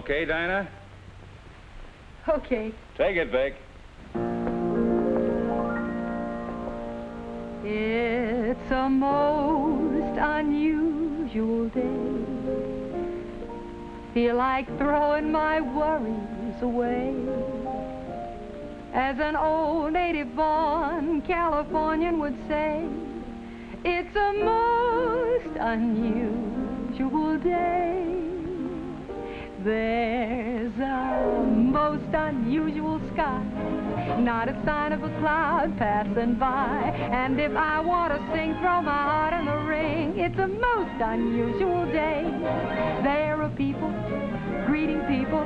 Okay, Dinah? Okay. Take it, Vic. It's a most unusual day. Feel like throwing my worries away. As an old native-born Californian would say, it's a most unusual day. There's a most unusual sky, not a sign of a cloud passing by. And if I want to sing, throw my heart in the ring, it's a most unusual day. There are people greeting people,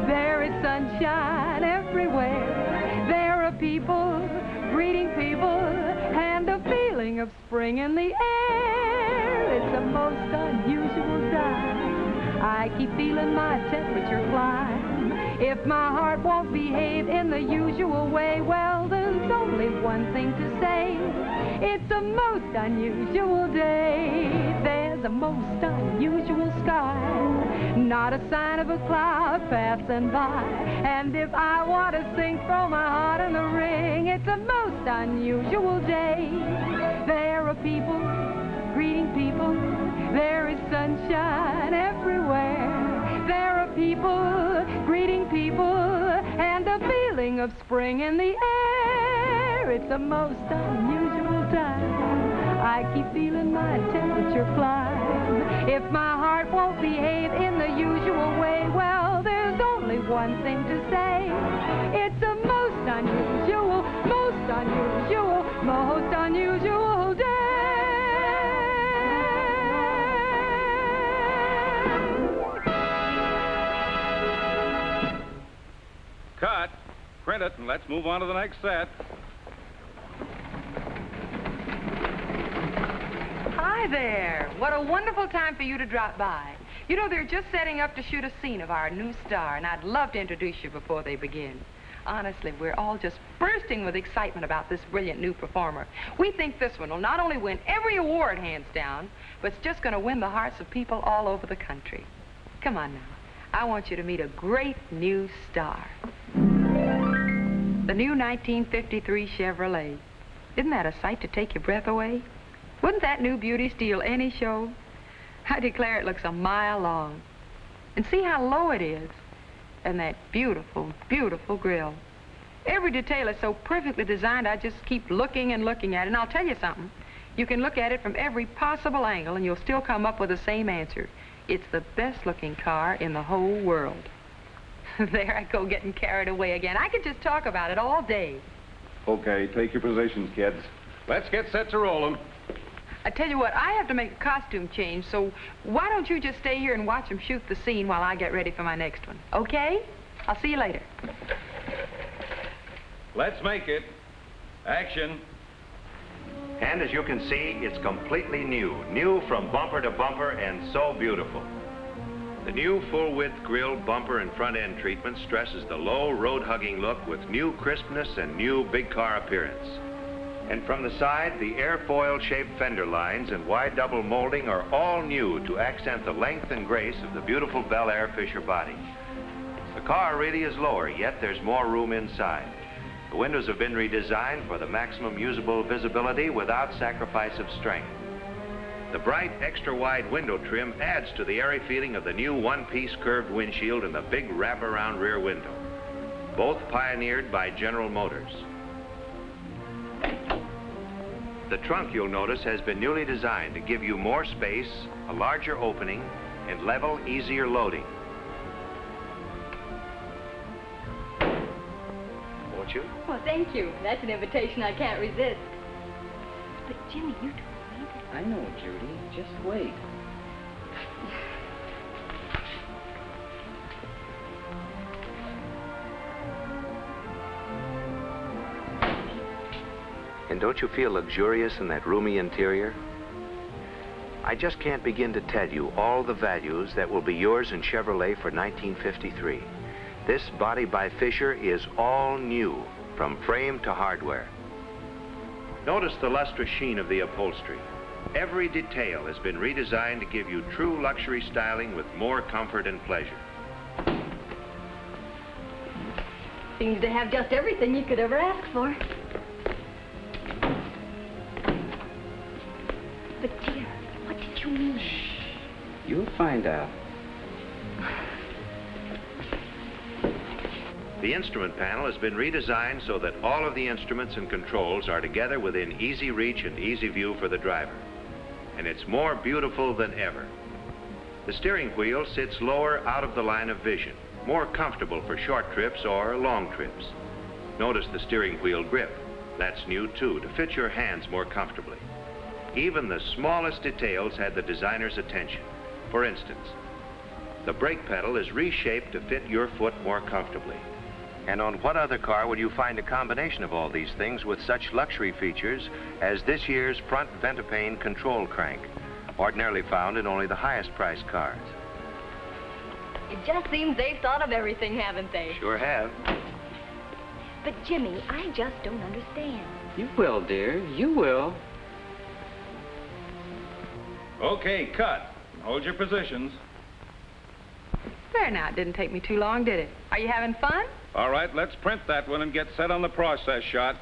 there is sunshine everywhere. There are people greeting people, and a feeling of spring in the air. It's a most unusual time. I keep feeling my temperature climb. If my heart won't behave in the usual way, well, there's only one thing to say. It's a most unusual day. There's a most unusual sky, not a sign of a cloud passing by. And if I want to sing, throw my heart in the ring, it's a most unusual day. There are people greeting people, there is sunshine everywhere. There are people greeting people, and a feeling of spring in the air. It's a most unusual time. I keep feeling my temperature climb. If my heart won't behave in the usual way, well, there's only one thing to say. It's a most unusual, most unusual, most unusual day. Cut. Print it, and let's move on to the next set. Hi there. What a wonderful time for you to drop by. You know, they're just setting up to shoot a scene of our new star, and I'd love to introduce you before they begin. Honestly, we're all just bursting with excitement about this brilliant new performer. We think this one will not only win every award, hands down, but it's just going to win the hearts of people all over the country. Come on now. I want you to meet a great new star. The new 1953 Chevrolet. Isn't that a sight to take your breath away? Wouldn't that new beauty steal any show? I declare it looks a mile long. And see how low it is. And that beautiful, beautiful grille. Every detail is so perfectly designed, I just keep looking and looking at it. And I'll tell you something. You can look at it from every possible angle, and you'll still come up with the same answer. It's the best-looking car in the whole world. There I go, getting carried away again. I could just talk about it all day. Okay, take your positions, kids. Let's get set to rolling. I tell you what, I have to make a costume change, so why don't you just stay here and watch them shoot the scene while I get ready for my next one, okay? I'll see you later. Let's make it. Action. And as you can see, it's completely new. New from bumper to bumper, and so beautiful. The new full-width grille, bumper, and front-end treatment stresses the low, road-hugging look with new crispness and new big-car appearance. And from the side, the airfoil-shaped fender lines and wide double molding are all new to accent the length and grace of the beautiful Bel Air Fisher body. The car really is lower, yet there's more room inside. The windows have been redesigned for the maximum usable visibility without sacrifice of strength. The bright, extra-wide window trim adds to the airy feeling of the new one-piece curved windshield and the big wrap-around rear window, both pioneered by General Motors. The trunk, you'll notice, has been newly designed to give you more space, a larger opening, and level, easier loading. Won't you? Well, thank you. That's an invitation I can't resist. But, Jimmy, you told me that... I know, Judy. Just wait. And don't you feel luxurious in that roomy interior? I just can't begin to tell you all the values that will be yours in Chevrolet for 1953. This body by Fisher is all new, from frame to hardware. Notice the lustrous sheen of the upholstery. Every detail has been redesigned to give you true luxury styling with more comfort and pleasure. Seems to have just everything you could ever ask for. But, dear, what did you mean? You'll find out. The instrument panel has been redesigned so that all of the instruments and controls are together within easy reach and easy view for the driver. And it's more beautiful than ever. The steering wheel sits lower out of the line of vision, more comfortable for short trips or long trips. Notice the steering wheel grip. That's new too, to fit your hands more comfortably. Even the smallest details had the designer's attention. For instance, the brake pedal is reshaped to fit your foot more comfortably. And on what other car would you find a combination of all these things with such luxury features as this year's front Ventapane control crank, ordinarily found in only the highest priced cars? It just seems they've thought of everything, haven't they? Sure have. But, Jimmy, I just don't understand. You will, dear. You will. Okay, cut. Hold your positions. There now, it didn't take me too long, did it? Are you having fun? All right, let's print that one and get set on the process shot.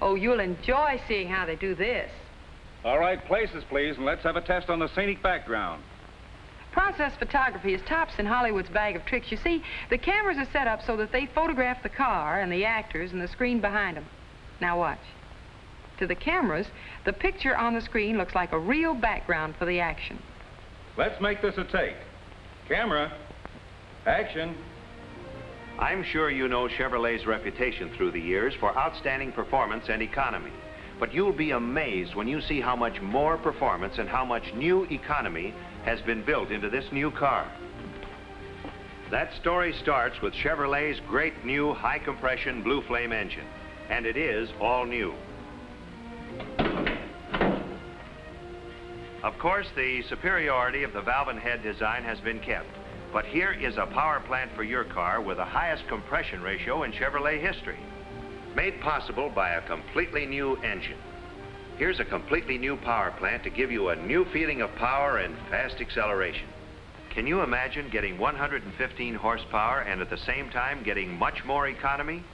Oh, you'll enjoy seeing how they do this. All right, places, please, and let's have a test on the scenic background. Process photography is tops in Hollywood's bag of tricks. You see, the cameras are set up so that they photograph the car and the actors and the screen behind them. Now watch. To the cameras, the picture on the screen looks like a real background for the action. Let's make this a take. Camera, action. I'm sure you know Chevrolet's reputation through the years for outstanding performance and economy. But you'll be amazed when you see how much more performance and how much new economy has been built into this new car. That story starts with Chevrolet's great new high-compression Blue Flame engine. And it is all new. Of course, the superiority of the valve and head design has been kept. But here is a power plant for your car with the highest compression ratio in Chevrolet history, made possible by a completely new engine. Here's a completely new power plant to give you a new feeling of power and fast acceleration. Can you imagine getting 115 horsepower and at the same time getting much more economy?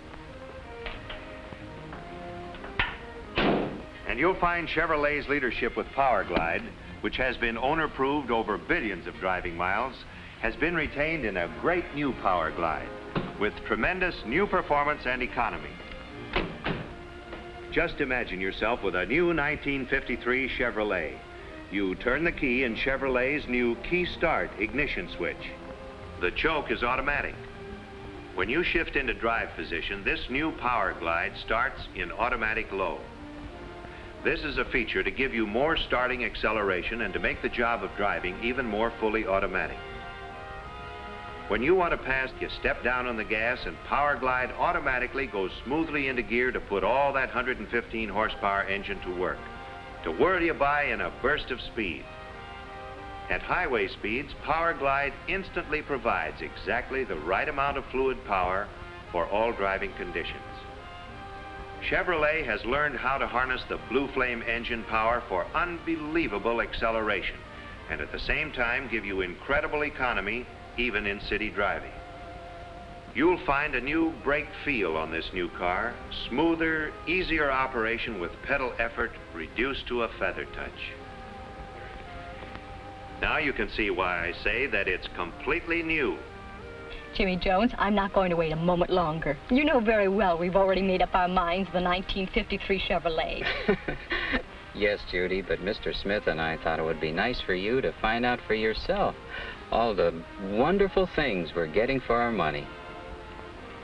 And you'll find Chevrolet's leadership with Power Glide, which has been owner-proved over billions of driving miles, has been retained in a great new Power Glide with tremendous new performance and economy. Just imagine yourself with a new 1953 Chevrolet. You turn the key in Chevrolet's new Key Start ignition switch. The choke is automatic. When you shift into drive position, this new Power Glide starts in automatic low. This is a feature to give you more starting acceleration and to make the job of driving even more fully automatic. When you want to pass, you step down on the gas and Power Glide automatically goes smoothly into gear to put all that 115 horsepower engine to work, to whirl you by in a burst of speed. At highway speeds, Power Glide instantly provides exactly the right amount of fluid power for all driving conditions. Chevrolet has learned how to harness the Blue Flame engine power for unbelievable acceleration and at the same time give you incredible economy even in city driving. You'll find a new brake feel on this new car, smoother, easier operation with pedal effort reduced to a feather touch. Now you can see why I say that it's completely new. Jimmy Jones, I'm not going to wait a moment longer. You know very well we've already made up our minds the 1953 Chevrolet. Yes, Judy, but Mr. Smith and I thought it would be nice for you to find out for yourself all the wonderful things we're getting for our money.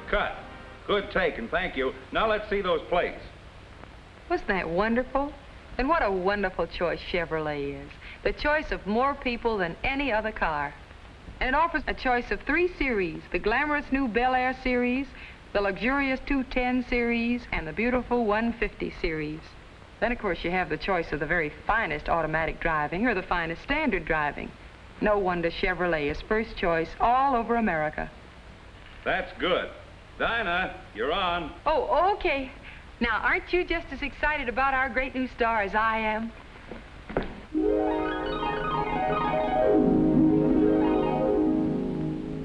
Cut. Good take, and thank you. Now let's see those plates. Wasn't that wonderful? And what a wonderful choice Chevrolet is. The choice of more people than any other car. And it offers a choice of 3 series, the glamorous new Bel Air series, the luxurious 210 series, and the beautiful 150 series. Then, of course, you have the choice of the very finest automatic driving or the finest standard driving. No wonder Chevrolet is first choice all over America. That's good. Dinah, you're on. Oh, okay. Now, aren't you just as excited about our great new star as I am?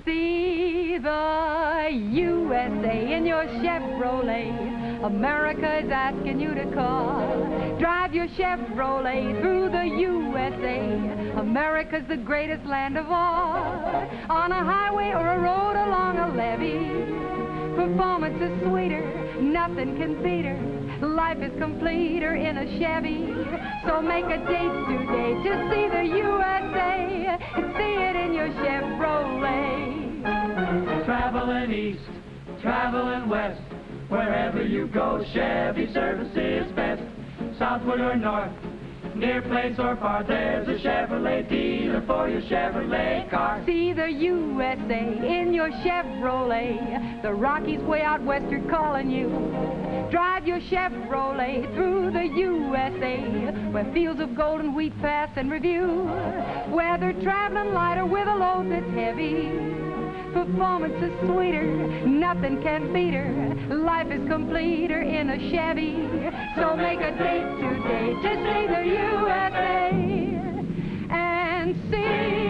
See the USA in your Chevrolet. America is asking you to call. Drive your Chevrolet through the USA. America's the greatest land of all. On a highway or a road along a levee, performance is sweeter, nothing can beat her. Life is completer in a Chevy. So make a date today to see the USA and see it in your Chevrolet. Traveling east, traveling west, wherever you go, Chevy service is best. Southward or north, near place or far, there's a Chevrolet dealer for your Chevrolet car. See the USA in your Chevrolet. The Rockies way out west are calling you. Drive your Chevrolet through the USA, where fields of golden wheat pass in review. Whether traveling light or with a load that's heavy, performance is sweeter, nothing can beat her. Life is completer in a Chevy. So make a date today to see the USA and see